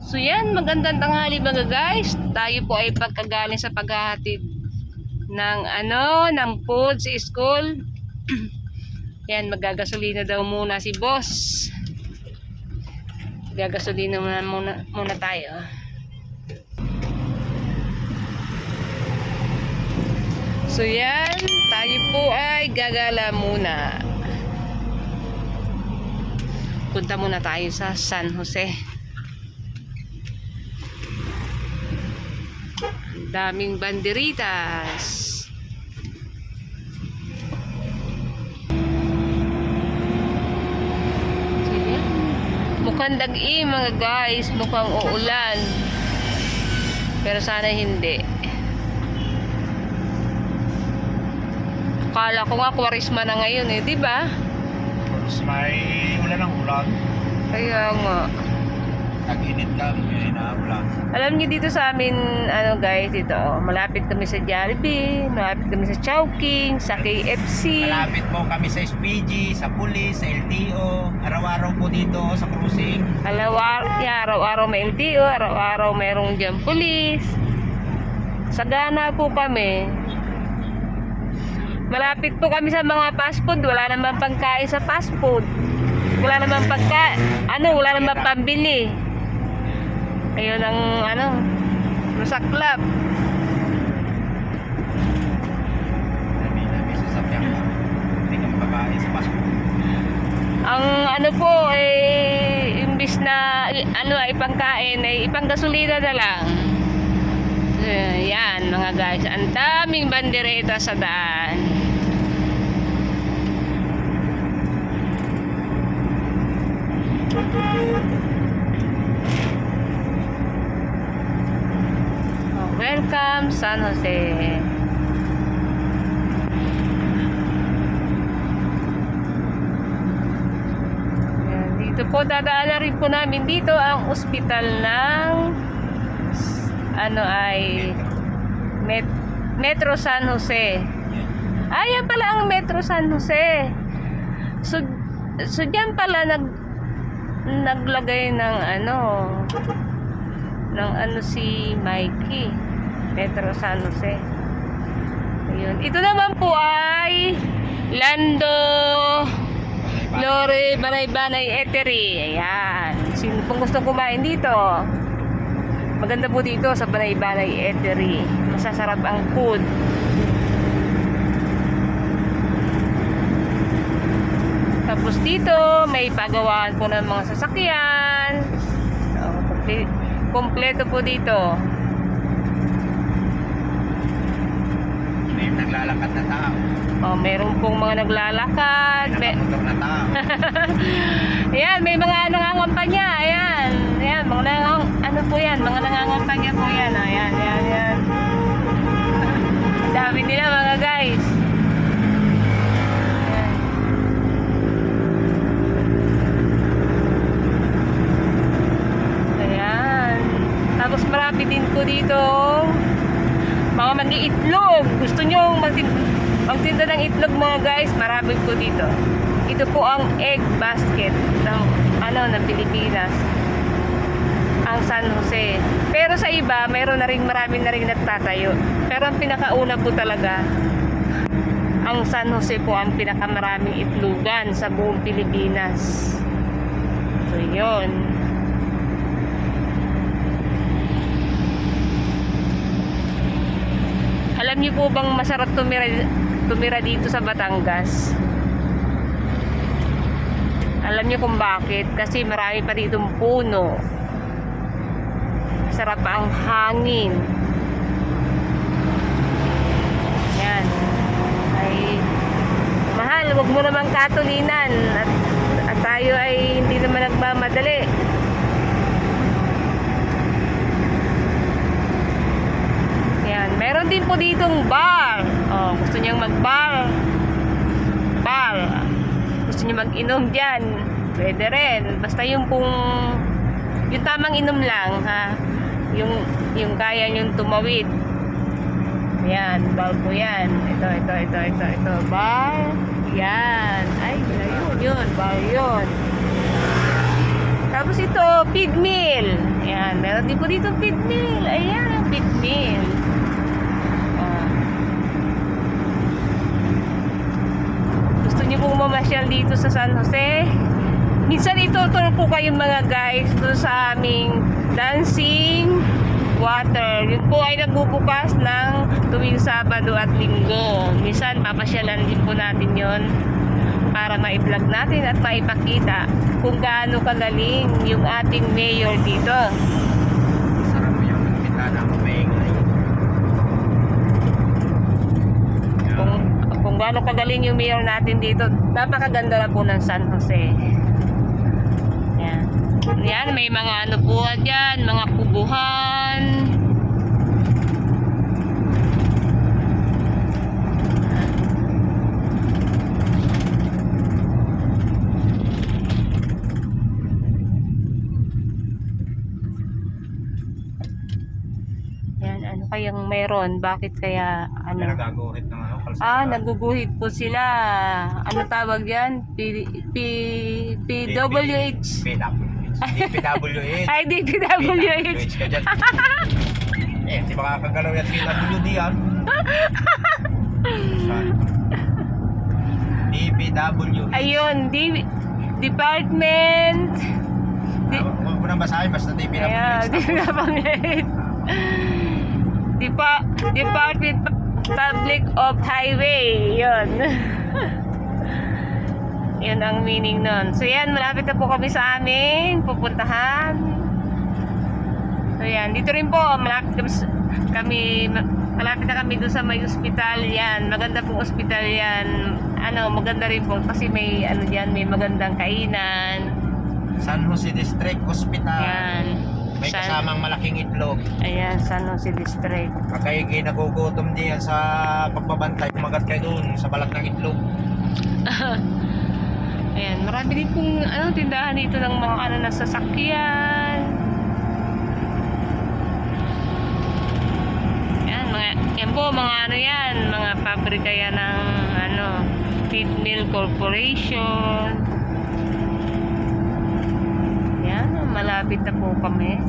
So yan, magandang tanghali mga guys. Tayo po ay pagkagaling sa paghahatid ng ng food sa school. Yan, magagasolina daw muna si boss. Gagasolina muna tayo. So yan, tayo po ay gagala muna. Punta muna tayo sa San Jose. Daming banderitas. Mukhang dag-i mga guys, mukhang uulan. Pero sana hindi. Akala ko nga kwarisma na ngayon eh, di ba? May ulan ng ulan. Kaya nga. Tag-init ka, may naulan. Alam niyo dito sa amin, guys, dito, malapit kami sa Jollibee, malapit kami sa Chowking, sa KFC. Malapit po kami sa SPG, sa Police, sa LTO. Araw-araw po dito sa cruising. Araw-araw may LTO, araw-araw mayroong dyan police. Sagana po kami. Malapit po kami sa mga fast food, wala naman pagkain sa fast food. Wala naman wala naman pambili. Ayun ang masaklap. Nabi sasakyan ka. Hindi ka makakain sa pasok. Ang imbis na ipangkain ay ipanggasolina na lang. Yan mga guys, ang daming bandereta sa daan. Welcome San Jose. Yan, dito po dadaanan rin po namin dito ang ospital ng Metro San Jose. Ayan pala ang Metro San Jose. So diyan pala naglagay ng si Mikey. Metro San Jose. Ayun. Ito naman po ay Lando Lore Banay Eatery. Ayan. Sino pong gusto kumain dito? Maganda po dito sa Banay Eatery. Masasarap ang food. Tapos dito may pagawaan po ng mga sasakyan. Kompleto po dito. May naglalakad na tao. Meron pong mga naglalakad. May nakamotor na tao. Ayan, may mga nangangampanya. Ayan, mga mga nangangampanya po yan. Ayan. Dami nila mga guys. Ayan. Tapos marami din po dito mga mag-iitlog. Gusto nyo magtinda ng itlog mga guys, marami po dito. Ito po ang egg basket ng Pilipinas, ang San Jose. Pero sa iba, marami na rin nagtatayo. Pero ang pinakauna po talaga, ang San Jose po ang pinakamaraming itlogan sa buong Pilipinas. So yun. Alam niyo po bang masarap tumira dito sa Batangas? Alam niyo kung bakit? Kasi marami pa ditong puno. Sarap ang hangin. Yan. Ay mahal, wag mo namang katulinan. At tayo ay hindi naman nagmamadali. Yan. Meron din po ditong bar. Gusto niyang mag-bar. Gusto niyo mag-inom dyan, pwede rin. Basta yung tamang inom lang, ha. Yung kaya niyong tumawid. Ayan, bar po yan. Ito. Bar. Yan. Ay, yun. Bar yun. Tapos ito, feed meal. Ayan, Meron din po dito feed mill. Ayan ang feed mill. Gusto niyo pong mamasyal dito sa San Jose? Minsan ituturo po kayo mga guys doon sa aming dancing water. Yun po ay nagbubukas ng tuwing Sabado at Linggo. Minsan papasyalan din po natin yon para ma-vlog natin at maipakita kung gaano kagaling yung ating mayor dito. Sarap mo yung pitana mo, maingay. Kung gaano kagaling yung mayor natin dito. Napakaganda na po ng San Jose. Yan. Yan, may mga ano po dyan, mga kubuhan. Yan, ano kayang meron? Bakit kaya Ano? ano? Nagaguhit ng kalsada. Naguguhit po sila. Ano tawag yan? PWH. DPWH. Ay, DPWH. ka dyan. Di ba kakagalaw yan PWD yan? DPWH. Ayun, Department. Huwag mo nang basahin, basta Ayan, DPWH. Department Public of Highway. Yun. Yun ang meaning nun. So yan, malapit na po kami sa amin pupuntahan. So yan, dito rin po malapit na kami doon sa may ospital yan. Maganda pong ospital yan. Maganda rin po kasi may diyan, may magandang kainan. San Jose District Hospital. Yan. May kasamang malaking itlog. Ayan, San Jose District. Pag kayo nagugutom diyan sa pagbabantay, kumagat kayo doon sa balat ng itlog. Ayan, marami din pong tindahan dito ng mga na sasakyan. Yan po, mga pabrika yan ng Feed Mill Corporation. Yan, malapit na po kami.